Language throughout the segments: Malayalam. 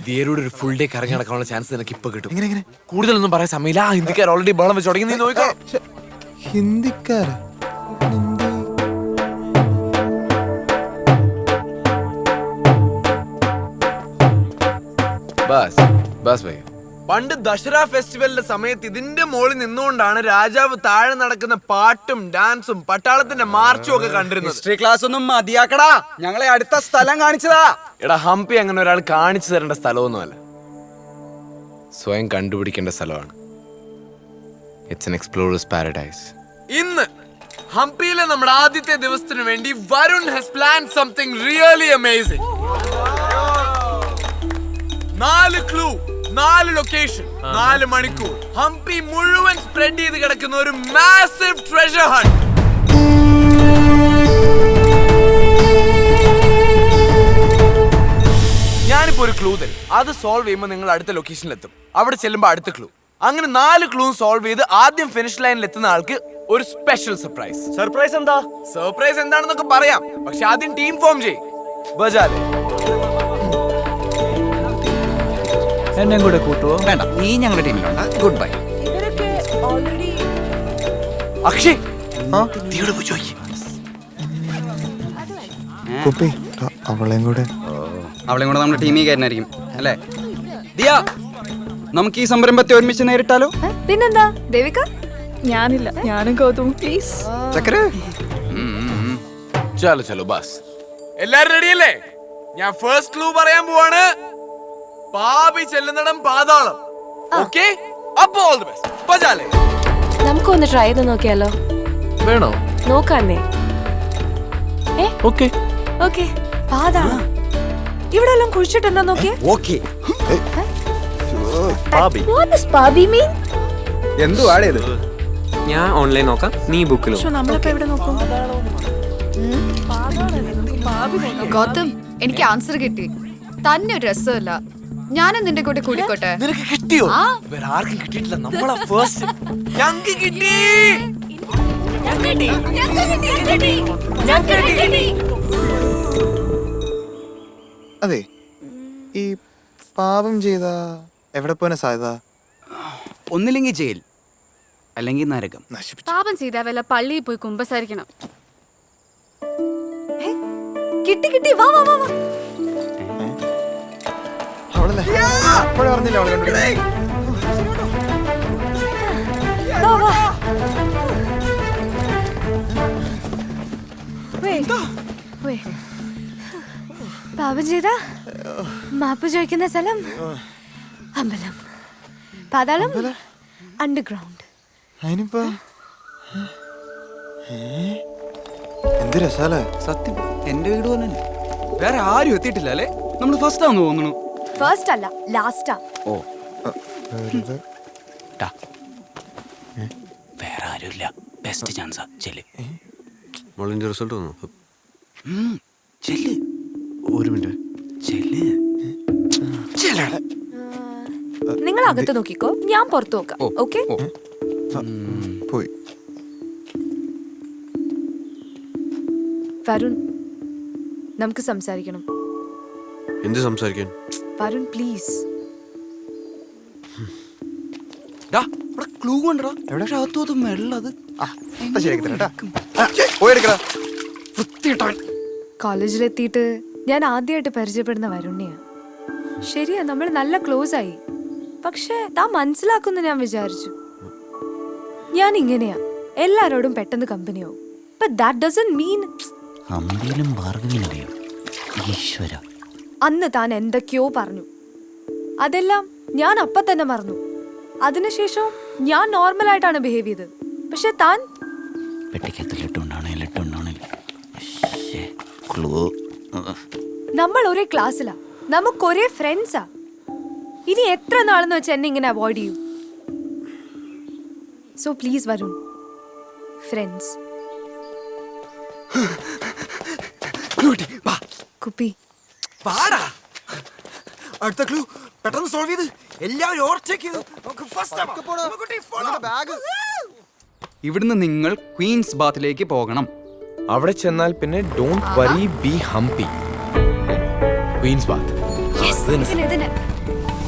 ദിയരോട് ഒരു ഫുൾ ഡേ കറങ്ങി നടക്കാനുള്ള ചാൻസ് നിനക്ക് ഇപ്പൊ കിട്ടും. കൂടുതലൊന്നും പറയാൻ സമയമില്ല. ഹിന്ദിക്കാർ ഓൾറെഡി ബഹളം വെച്ച് തുടങ്ങി. നീ നോക്കോ. ഹിന്ദിക്കാർ പണ്ട് ദസറ ഫെസ്റ്റിവലിന്റെ സമയത്ത് ഇതിന്റെ മുകളിൽ നിന്നുകൊണ്ടാണ് രാജാവ് താഴെ നടക്കുന്ന പാട്ടും ഡാൻസും പട്ടാളത്തിന്റെ മാർച്ചും ഒക്കെ കണ്ടിരുന്നത്. ഹിസ്റ്ററി ക്ലാസ് ഒന്നും മതിയാക്കടാ, ഞങ്ങളെ അടുത്ത സ്ഥലം കാണിച്ചതാ. എടാ, ഹംപി അങ്ങനെ ഒരാൾ കാണിച്ചു തരേണ്ട സ്ഥലമൊന്നുമല്ല, സ്വയം കണ്ടുപിടിക്കേണ്ട സ്ഥലമാണ്. It's an explorer's paradise. ഇന്ന് ഹംപിയിലെ നമ്മുടെ ആദ്യത്തെ ദിവസത്തിന് വേണ്ടി Varun has planned something really amazing. 4 clue, 4 location, 4 മണിക്കൂർ, ഹംപി മുഴുവൻ സ്പ്രെഡ് ചെയ്ത് കിടക്കുന്ന ഒരു മാസിവ് ട്രെഷർ ഹണ്ട്. ഞാനിപ്പോ ഒരു ക്ലൂ തരും. അത് സോൾവ് ചെയ്യുമ്പോൾ നിങ്ങൾ അടുത്ത ലൊക്കേഷനിലെത്തും. അവിടെ ചെല്ലുമ്പോൾ അടുത്ത ക്ലൂ. അങ്ങനെ 4 ക്ലൂ സോൾവ് ചെയ്ത് ആദ്യം ഫിനിഷ് ലൈനിൽ എത്തുന്ന ആൾക്ക് ഒരു സ്പെഷ്യൽ സർപ്രൈസ്. സർപ്രൈസ് എന്താ? സർപ്രൈസ് എന്താണെന്നൊക്കെ പറയാം, പക്ഷെ ആദ്യം ടീം ഫോം ചെയ്യും. ബജാലെ എന്നെ കൂടെ കൂട്ടുവോ? വേണ്ട, നീ ഞങ്ങളുടെ ടീമിലുണ്ട്. Good bye. അക്ഷയ്, അവളെയും കൂടെ നമ്മുടെ ടീമിൽ കയറിനായിരിക്കും അല്ലേ? ദിയ, നമുക്ക് ഈ സംരംഭത്തെ ഒരുമിച്ച് നേരിട്ടാലോ? പിന്നെന്താ ദേവിക? ഞാനില്ല, ഞാനും ഗൗതം പ്ലീസ്. ചക്കര, ചലോ ചലോ ബസ്. എല്ലാരും റെഡിയല്ലേ? ഞാൻ ഫസ്റ്റ് ക്ലൂ പറയാൻ പോവാണ്. പാപി ചെല്ലുന്നിടം പാതാളം. ഓക്കേ, അപ്പോൾ ഓൾ ദി ബെസ്റ്റ്. ബജാലെ. നമുക്കൊന്ന് ട്രൈ ചെയ്ത് നോക്കിയാലോ? വേണോ? നോക്കാന്നേ. Okay okay. പാതാളം ഇവിടെ എല്ലാം കുഴിച്ചിട്ടുണ്ടോ നോക്കിയേ. ഓക്കേ. പാപി. What does പാപി mean? എന്തുവാടേ ഇത്? ഞാൻ ഓൺലൈൻ നോക്കാം, നീ ബുക്കിൽ. നമ്മളിപ്പോ എവിടെ നോക്കും? ഗൗതം, എനിക്ക് ആൻസർ കിട്ടി. തന്നെ ഒരു രസമല്ല. ഞാനും നിന്റെ കൂടെ കൂടിക്കോട്ടെ. നിനക്ക് കിട്ടിയോ? വേറെ ആർക്കും കിട്ടിയിട്ടില്ല. നമ്മളാ ഫസ്റ്റ്. ഞങ്ങൾക്ക് കിട്ടി. അതെ, ഈ പാപം ചെയ്ത എവിടെ പോന സാധ്യത? ഒന്നില്ലെങ്കിൽ ജയിൽ, അല്ലെങ്കിൽ നരകം. പാപം ചെയ്താ വല്ല പള്ളിയിൽ പോയി കുമ്പസാരിക്കണം. കിട്ടി കിട്ടി. വാ വാ വാ. അവളല്ലേ അപ്പോഴേ പറഞ്ഞില്ല അവളെ കണ്ടിട്ട്. പാപം ചെയ്ത മാപ്പ് ചോദിക്കുന്ന സ്ഥലം അമ്പലം, പാതാളം, അണ്ടർഗ്രൗണ്ട്. അതിനിപ്പോ എന്ത് രസാലേ. സത്യം, എന്റെ വീട് പോലെ തന്നെ. വേറെ ആരും എത്തിയിട്ടില്ല അല്ലേ? നമ്മൾ ഫസ്റ്റ് ആണെന്ന് തോന്നുന്നു. ഫസ്റ്റ് അല്ല, ലാസ്റ്റാ. ഓ, വേറെ ആരുമില്ല. ബെസ്റ്റ് ചാൻസാ. ചെല്ല്. മോളിന്റെ റിസൾട്ട് വന്നു. ചെല്ല്. ഒരു മിനിറ്റ്. ചെല്ല്. നിങ്ങൾ അകത്ത് നോക്കിക്കോ, ഞാൻ പുറത്തു നോക്കാം. ഓക്കെ? പോയി. വരുൺ, നമുക്ക് സംസാരിക്കണം. എന്ത് സംസാരിക്കാൻ? വരുൺ പ്ലീസ്. ക്ലൂ കൊണ്ടോ? എവിടെ അകത്തോതും വെള്ളത്. കോളേജിലെത്തിയിട്ട് ഞാൻ ആദ്യമായിട്ട് പരിചയപ്പെടുന്ന വരുണിയാ. ശരിയാ, നമ്മൾ നല്ല ക്ലോസ് ആയി. പക്ഷെ താൻ മനസ്സിലാക്കുമെന്ന് ഞാൻ വിചാരിച്ചു. ഞാൻ ഇങ്ങനെയാ, എല്ലാരോടും പെട്ടെന്ന് കമ്പനിയാവും. But that doesn't mean അന്ന് താൻ എന്തൊക്കെയോ പറഞ്ഞു, അതെല്ലാം ഞാൻ അപ്പ തന്നെ മറന്നു. അതിനുശേഷം ഞാൻ നോർമൽ ആയിട്ടാണ് ബിഹേവ് ചെയ്തത്. പക്ഷെ താൻ നമ്മൾ ഒരേ ക്ലാസ്സിലാ, നമുക്ക് ഒരേ ഫ്രണ്ട്സാ. ഇനി എത്ര നാളെന്ന് വെച്ച് എന്നെ ഇങ്ങനെ അവോയ്ഡ് ചെയ്യും? So please Varun, friends. കുപ്പി അടുത്ത ക്ലൂ പെട്ടെന്ന് സോൾവ് ചെയ്ത് എല്ലാവരും ഓവർടേക്ക് ചെയ്ത്. ഇവിടുന്ന് നിങ്ങൾ ക്വീൻസ് ബാത്തിലേക്ക് പോകണം. അവിടെ ചെന്നാൽ പിന്നെ don't worry be Hampi. Queen's bath. Yes ഇതിന്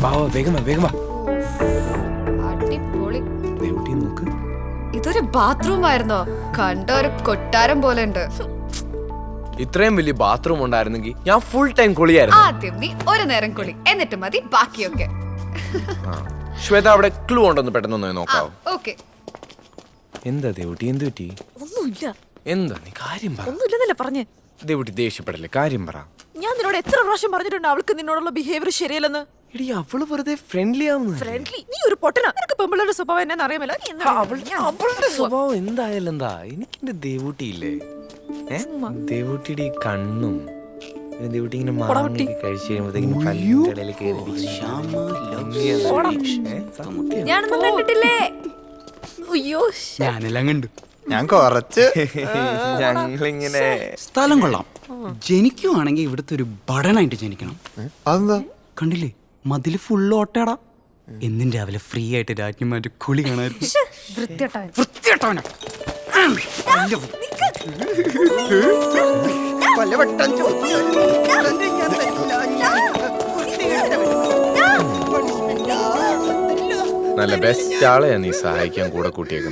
വാ വാ, വേഗം വാ, വേഗം വാ. അടിപൊളി. ദേവുട്ടി നോക്ക്. ഇതൊരു ബാത്റൂം ആയിരുന്നോ? കണ്ട ഒരു കൊട്ടാരം പോലെ ഉണ്ട്. ഇത്രയും വലിയ ബാത്റൂം ഉണ്ടായിരുന്നെങ്കിൽ ഞാൻ ഫുൾ ടൈം കുളിയായിരുന്നു. ആദ്യം നീ ഒരു നേരം കുളി, എന്നിട്ട് മതി ബാക്കിയൊക്കെ. ശ്വേത, അവിടെ ക്ലൂ ഉണ്ടെന്ന് പെട്ടെന്ന് നോക്കാവോ? ഓക്കെ. എന്താ ദേവുട്ടി, എന്ത് പറ്റി? ഒന്നുമില്ല, എന്താ നീ കാര്യം പറ. ഒന്നുമില്ലെന്നല്ലേ പറഞ്ഞേ. ദേവുട്ടി ദേഷ്യപ്പെടല്ലേ, കാര്യം പറ. ഞാൻ നിന്നോട് എത്ര പ്രാവശ്യം പറഞ്ഞിട്ടുണ്ട് അവൾക്ക് നിന്നോടുള്ള ബിഹേവിയർ ശരിയല്ലെന്ന്. എടി, അവള് വെറുതെ ഫ്രണ്ട്ലി ആവുന്നു. ഫ്രണ്ട്ലി? നീ ഒരു പൊട്ടനാ. നിനക്ക് പെമ്പിളുടെ സ്വഭാവം എന്നാന്ന് അറിയാമല്ലോ. നീ എന്നാ അവളുടെ സ്വഭാവം എന്തായാലും എന്താ, എനിക്ക് എന്റെ ദേവൂട്ടിയില്ലേ, ദേവൂട്ടിയുടെ ഈ കണ്ണും പിന്നെ ദേവൂട്ടി ഇങ്ങനെ മാങ്ങി കഴിച്ചു കഴിയുമ്പോഴത്തേക്കും കല്ലിടയിൽ ഞാനൊന്നും കണ്ടിട്ടില്ലേ. അയ്യോ, ഞാനെല്ലാം കണ്ടു. ഞാൻ കുറച്ച് ഞങ്ങളിങ്ങനെ സ്ഥലം കൊള്ളാം. ജനിക്കുവാണെങ്കിൽ ഇവിടുത്തെ ഒരു ബടനായിട്ട് ജനിക്കണം. അതെന്താ? കണ്ടില്ലേ, മതില് ഫുൾ ഓട്ടടാ. എന്നും രാവിലെ ഫ്രീ ആയിട്ട് രാജ്ഞിമാര് കുളി കാണായിരുന്നു. വൃത്തികെട്ടവൻ. വൃത്തികെട്ടവനാ. നല്ല ബെസ്റ്റ് ആളെയാ നീ സഹായിക്കാൻ കൂടെ കൂട്ടിയേക്കുന്നത്.